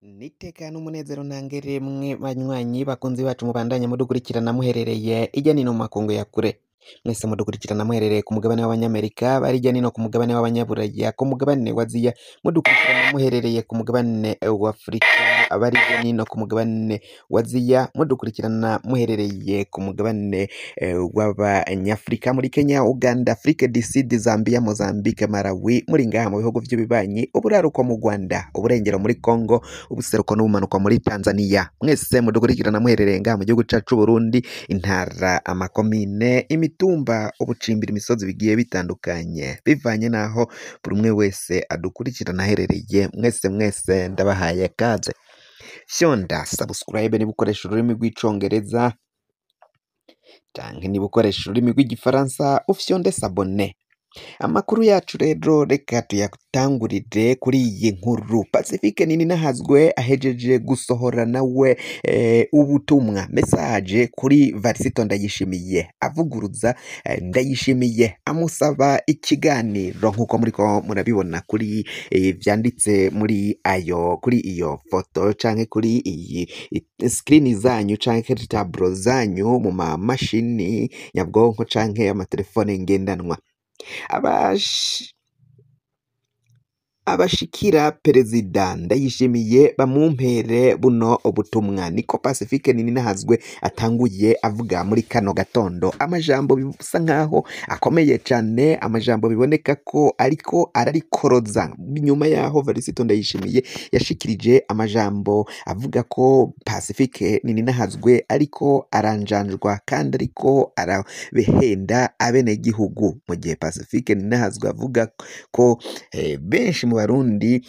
Nitekana umunezero ntangere mwe banywanyi bakunzi bacu mubandanya mudukurikirana muherereye ijya nino mu makungu ya kure. Mwese mudukurikirana muherereye ku mugabane w'abanyamerika, bari ijya nino ku mugabane w'abanyaburaya, ku mugabane wa Aziya, mudukurikirana muherereye ku mugabane wa Afurika, abari ijya nino ku mugabane wa Aziya, mudukurikirana muherereye ku mugabane w'abanyafurika, muri Kenya, Uganda, Afrique du Sud, Zambia, Mozambique, Malawi, muri ngaha mu bihugu by'ibibanyi, uburaruko mu Rwanda, uburengero muri Congo, ubuseruko n'ubumanuko muri Tanzania. Mwese mudukurikirana muherereye ngaha mu gihugu cacu Burundi, intara, amakomine, imitumba, ubucimbira, imisozi bigiye bitandukanye, bivanye naho buri umwe wese adukurikirana aherereye. Mwese ndabahaye kaze. Fyonda subscribe niba ukoresha ururimi rw'icongereza canke niba ukoresha ururimi rw'igifaransa ufyonde sabone. Amakuru yacu rero reka tuyatangurire kuri iyi nkuru. Pacifique Nininahazwe ahejeje gusohora nawe ubutumwa message kuri Varisito Ndayishimiye, avuguruza Ndayishimiye, amusaba ikiganiro nk'uko muriko murabibona kuri vyanditse muri kuri iyo foto canke kuri iyi screen zanyu canke tableau zanyu mu mashini nyabwonko canke amatelefone ngendanwa. Abashikira Perezida Ndayishimiye bamumpere buno ubutumwa, niko Pacifique Nininahazwe atanguye avuga muri kano gatondo. Amajambo bisa nkaho akomeye cane, amajambo biboneka ko ariko ararikoroza nyuma yaho Varisito Ndayishimiye yashikirije amajambo avuga ko Pacifique Nininahazwe ariko aranjanjwa kandi ariko arabehenda abenegihugu, mu gihe Pacifique Nininahazwe avuga ko benshi mu Barundi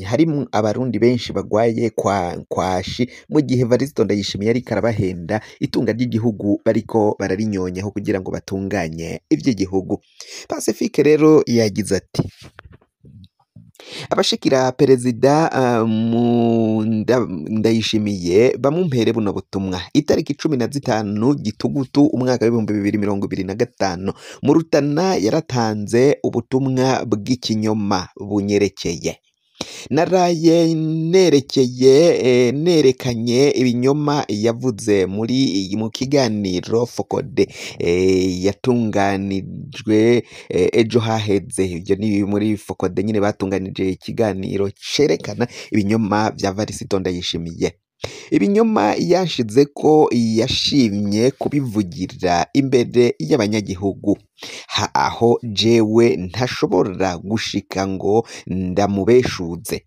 harimo abarundi benshi bagwaye kwashi, mu gihe Varisito Ndayishimiye ariko arabahenda itunga ry'igihugu bariko bararinyonyaho kugira ngo batunganye ivy'igihugu. Pacifique rero yagize ati: abashikira Perezida Ndayishimiye bamumpere buno butumwa itariki 15 Gitugutu umwaka w'ibihumbi 2025 mu Rutana yaratanze ubutumwa bw'ikinyoma bunyerekeye. Naraye nerekanye ibinyoma yavuze mu kiganiro Fokode yatunganijwe ejo haheze. Ibyo ni muri Fokode nyine batunganije ikiganiro cerekana ibinyoma vya Varisito Ndayishimiye, ibinyoma yashize ko yashimye kubivugira imbere y'abanyagihugu, aho jewe ntashobora gushika ngo ndamubeshuze.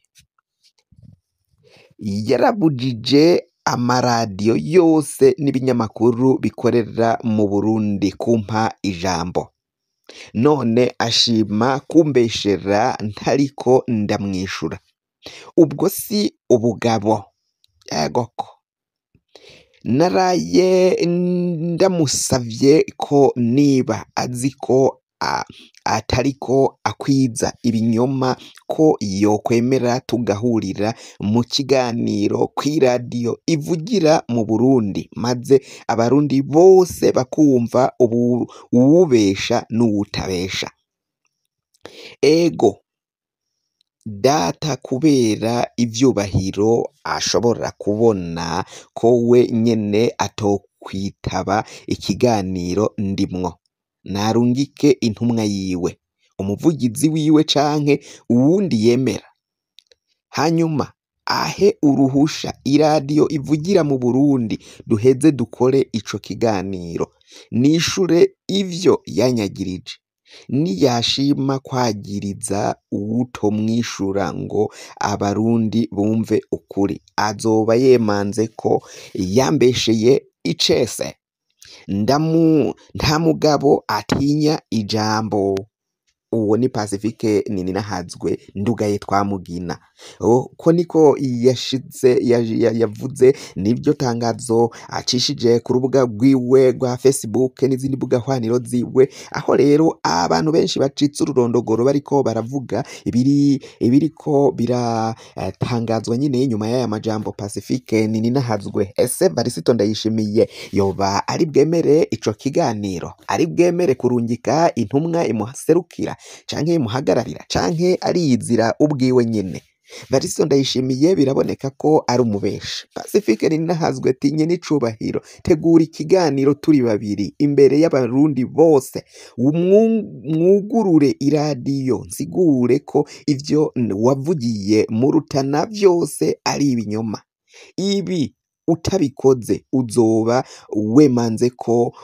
Yarabujije amaradiyo yose n'ibinyamakuru bikorera mu Burundi kumpa ijambo, none ashima kumbeshera ntariko ndamwishura. Ubwo si ubugabo egoko. Naraye ndamusavye ko niba azi ko atariko akwiza ibinyoma ko yokwemera tugahurira mu kiganiro kw'iradiyo ivugira mu Burundi, maze abarundi bose bakumva uwubesha n'uwutabesha. Ego data kubera ivyubahiro ashobora kubona ko we nyene atokwitaba ikiganiro ndimwo, narungike intumwa yiwe, umuvugizi wiwe canke uwundi yemera, hanyuma ahe uruhusha iradiyo ivugira mu Burundi duheze dukore ico kiganiro, nishure ivyo yanyagirije. Niyashima kwagiriza uwutomwishura ngo abarundi bumve ukuri, azoba yemanze ko yambesheye icese. Nta mugabo atinya ijambo. Uwo ni Pacifique Nininahazwe ndugaye twamugina. Ko niko yavuze, nibyo tangazo acishije ku rubuga rwiwe rwa Facebook n'izindi mbuga hwaniro ziwe, aho rero abantu benshi bacitse ururondogoro bariko baravuga ibiriko biratangazwa nyine nyuma y'aya majambo Pacifique Nininahazwe. Ese Varisito Ndayishimiye yoba ari bwemere ico kiganiro? Ari bwemere kurungika intumwa imuserukira canke imuhagararira, canke ariyizira ubwiwe nyene? Varisto Ndayishimiye biraboneka ko ari umubeshi. Pacifique Ninahazwe tinye n'icubahiro, tegura ikiganiro turi babiri imbere y'abarundi bose, mwugurure iradiyo nsigure ko ivyo wavugiye mu Rutana vyose ari ibinyoma. Ibi utabikoze uzoba wemanze ko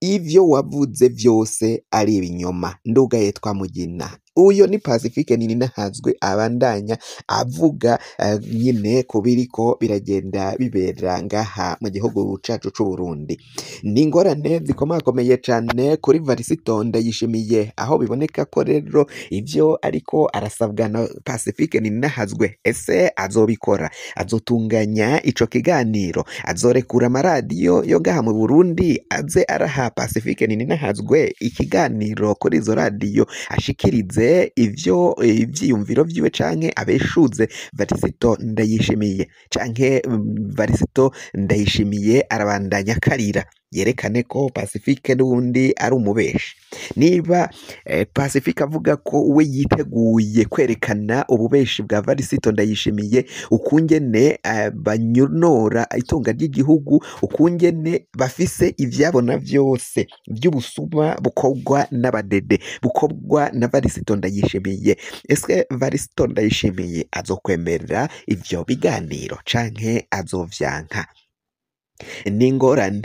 ivyo wavuze vyose ari ibinyoma. Ndugaye Twamugina. Uyo ni Pacifique Ninahazwe abandanya avuga nyine ko biriko biragenda bibera ngaha mu gihugu cacu c'u Burundi. Ni ingorane zikomakomeye cane kuri Varisto Ndayishimiye, aho biboneka ko rero ivyo ariko arasabwa na Pacifique Ninahazwe, ese azobikora? Azotunganya ico kiganiro? Azorekura amaradiyo yo ngaha mu Burundi aze araha Pacifique Ninahazwe ikiganiro kuri izo radiyo ashikirize ivyo ivyiyumviro vyiwe, canke abeshuze Varisto Ndayishimiye, canke Varisto Ndayishimiye arabandanya karira yerekane ko Pacifique n'ubundi ari umubeshi? Niba Pacifique avuga ko we yiteguye kwerekana ububeshi bwa Varisto Ndayishimiye, ukungene banyonora itunga ry'igihugu, ukungene bafise ivyabona vyose vy'ubusuma bukorwa n'abadede, bukorwa na Varisto Ndayishimiye, ese Varisto Ndayishimiye azokwemerera ivyo biganiro canke azovyanka? Ni ingorane.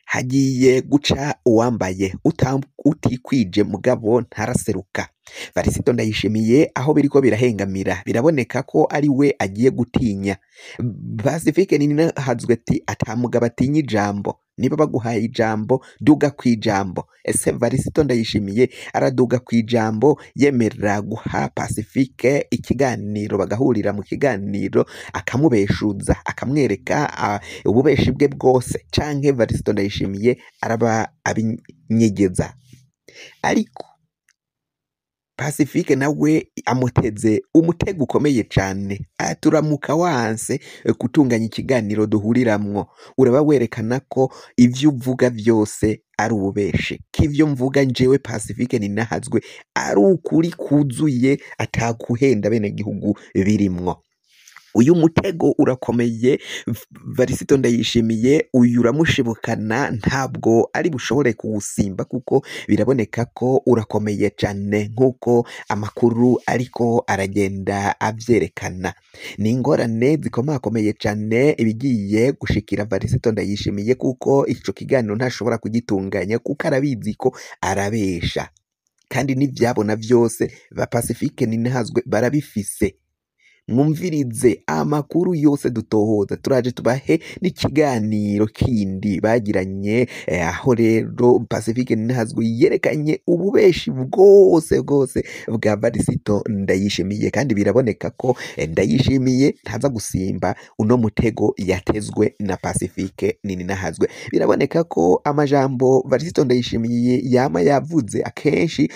Hagiye guca uwambaye utikwije mugabo ntaraseruka. Varisto Ndayishimiye aho biriko birahengamira biraboneka ko ari we agiye gutinya. Pacifique Ninahazwe ati atamugabo atinya ijambo, niba baguhaye ijambo duga kwijambo. Ese Varisto Ndayishimiye araduga kwijambo yemerera guha Pacifique ikiganiro, bagahurira mu kiganiro akamubeshuza akamwereka ububeshi bwe bwose, canke Varisto Ndayishimiye araba abinyegeza? Ariko Pacifique nawe amuteze umutego ukomeye cane, aturamuka wanse gutunganya ikiganiro duhuriramwo. Uraba werekana ko ivyo uvuga vyose ari ububeshi, k'ivyo mvuga njewe Pacifique Ninahazwe ari ukuri kuzuye atakuhenda bene gihugu birimwo. Uyu mutego urakomeye. Varisto Ndayishimiye uyu uramushibukana, ntabwo ari bushobore kuwusimba kuko biraboneka ko urakomeye cane nkuko amakuru ariko aragenda avyerekana. Ni ingorane zikomakomeye cane ibigiye gushikira Varisto Ndayishimiye, kuko ico kiganiro ntashobora kugitunganya kuko arabizi ko arabesha, kandi n'ivyabona vyose ba Pacifique Ninahazwe barabifise. Mwumvirize amakuru yose dutohoza, turaje tubahe n'ikiganiro kindi bagiranye, aho rero Pacifique Ninahazwe yerekanye ububeshi bwose bwa Varisto Ndayishimiye, kandi biraboneka ko Ndayishimiye ntaza gusimba uno mutego yatezwe na Pacifique Ninahazwe. Biraboneka ko amajambo Varisto Ndayishimiye yama yavuze akenshi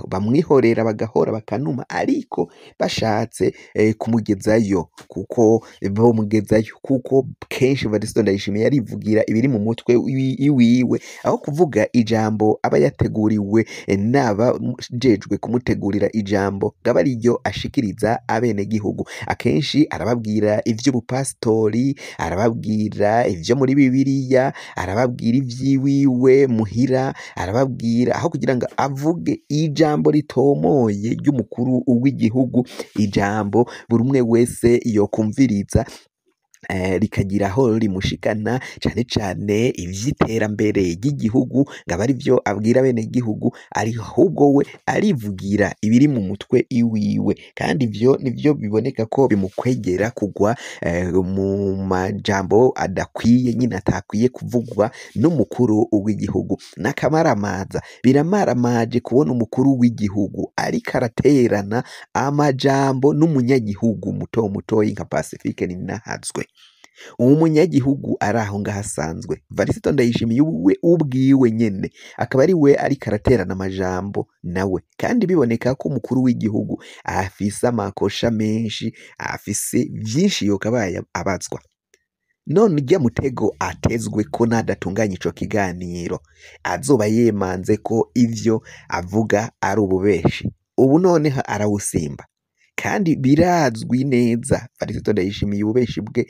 bamwihorera bagahora bakanuma, ariko bashatse kumugezayo kuko bomugezayo, kuko kenshi Varisto Ndayishimiye yarivugira ibiri mu mutwe iwiwe, aho kuvuga ijambo aba yateguriwe n'abajejwe kumutegurira ijambo ngaba ariryo ashikiriza abene gihugu. Akenshi arababwira ivy'ubupasitori, arababwira ivyo muri Bibiliya, arababwira ivyiwiwe muhira, arababwira aho kugira ngo avuge ijambo ritomoye ry'umukuru w'igihugu, ijambo buri umwe wese yokumviriza rikagira aho rimushikana, cane cane ivy'iterambere ry'igihugu ngaba ari vyo abwira bene gihugu, ahubwo we arivugira ibiri mu mutwe iwiwe, kandi ivyo nivyo biboneka ko bimukwegera kugwa mu majambo adakwiye, nyine atakwiye kuvugwa n'umukuru w'igihugu. N'akamaramaza, biramaramaje kubona umukuru w'igihugu ariko araterana amajambo n'umunyagihugu mutoyi nka Pacifique Ninahazwe. Uwo munyagihugu araho ngahasanzwe Varisto Ndayishimiye we ubwiwe nyene akaba ari we ariko araterana amajambo nawe, kandi biboneka ko umukuru w'igihugu afise amakosha menshi, afise vyinshi yokabaye abazwa. None urya mutego atezwe ko nadatunganya ico kiganiro azoba yemanze ko ivyo avuga ari ububeshi, ubu noneho arawusimba. kandi birazwi neza Varisito Ndayishimiye ububeshi bwe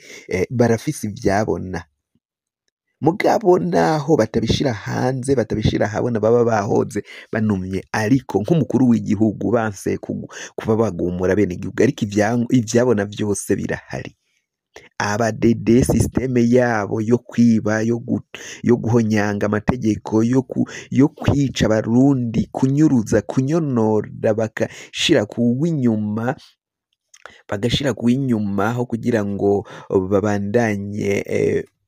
barafise ivyabona mugabo naho batabishira hanze batabishira habona baba bahoze banumye ariko nk'umukuru w'igihugu banse kuba bagumura bene igihugu ariko ivyabona byose birahari abadede systeme yabo yo kwiba yo guhonyanga amategeko yo kwica abarundi kunyuruza kunyonora bagashira kuw'inyuma ho kugira ngo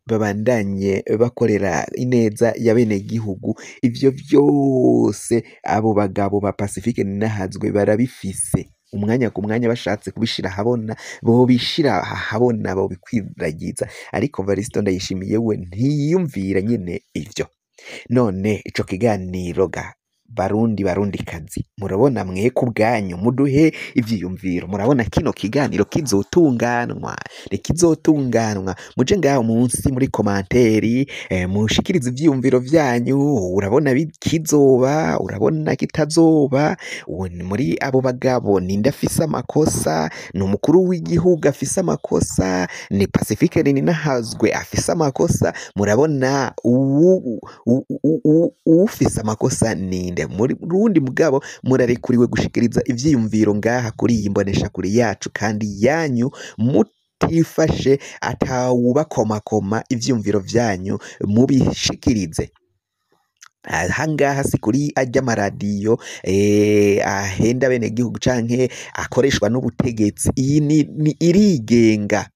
babandanye bakorera ineza ya bene gihugu ivyo byose abo bagabo ba Pacifique Ninahazwe barabifise umwanya ku mwanya bashatse kubishira habona bo bishira habona bo bikwiragiza ariko Varisito Ndayishimiye we ntiyumvira nyene ivyo none ico kiganiro barundi kazi murabona mwe ku bwanyu muduhe ivyiyumviro murabona kino kiganiro kizotunganwa muje ngaho munsi muri komanteri mushikiriza ivyiyumviro vyanyu urabona kizoba urabona kitazoba muri abo bagabo ninde afise amakosa ni umukuru w'igihugu afise amakosa ni Pacifique Ninahazwe afise amakosa murabona ufise amakosa ninde muri rundi mugabo murarekuriwe gushikiriza ivyiyumviro ngaha kuri iyi mbonesha kuri yacu kandi yanyu mutifashe atawubakomakoma ivyiyumviro vyanyu mubishikirize ahangaha si kuri ajya amaradiyo ahenda bene gihugu canke akoreshwa n'ubutegetsi iyi ni irigenga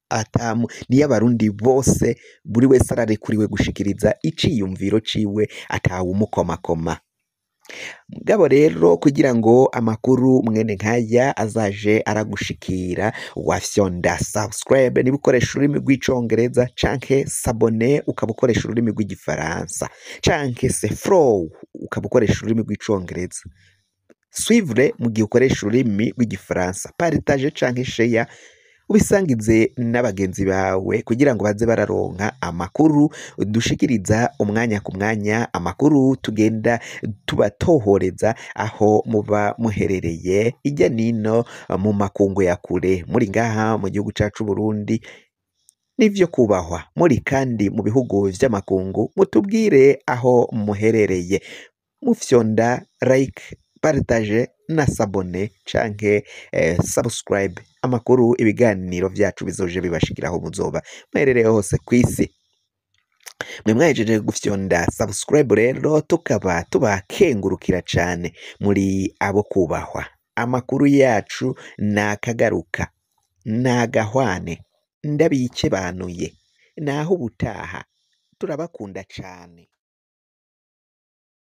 niyo abarundi bose buri wese ararekuriwe gushikiriza iciyumviro ciwe atawumukomakoma mugabo rero kugira ngo amakuru mwene nkaya azaje aragushikira wafyonda subscribe niba ukoresha ururimi rw'icongereza canke sabone ukaba ukoresha ururimi rw'igifaransa canke se follow ukaba ukoresha ururimi rw'icongereza suivre mu gihe ukoresha ururimi rw'igifaransa partage canke share ubisangize n'abagenzi bawe kugira ngo baze bararonka amakuru dushikiriza umwanya ku mwanya amakuru tugenda tubatohoreza aho muba muherereye ijya nino mu makungu ya kure muri ngaha mu gihugu cacu Burundi nivyo kubahwa muri kandi mu bihugu vy'amakungu mutubwire aho muherereye mufyonda like partage na sabone canke subscribe amakuru ibiganiro vyacu bizoje bibashikiraho muzoba muherereye hose kwisi mwe mwahejeje gufyonda subscribe rero tukaba tubakengurukira cane muri abo kubahwa amakuru yacu nakagaruka nagahwane ndabikebanuye naho ubutaha turabakunda cane.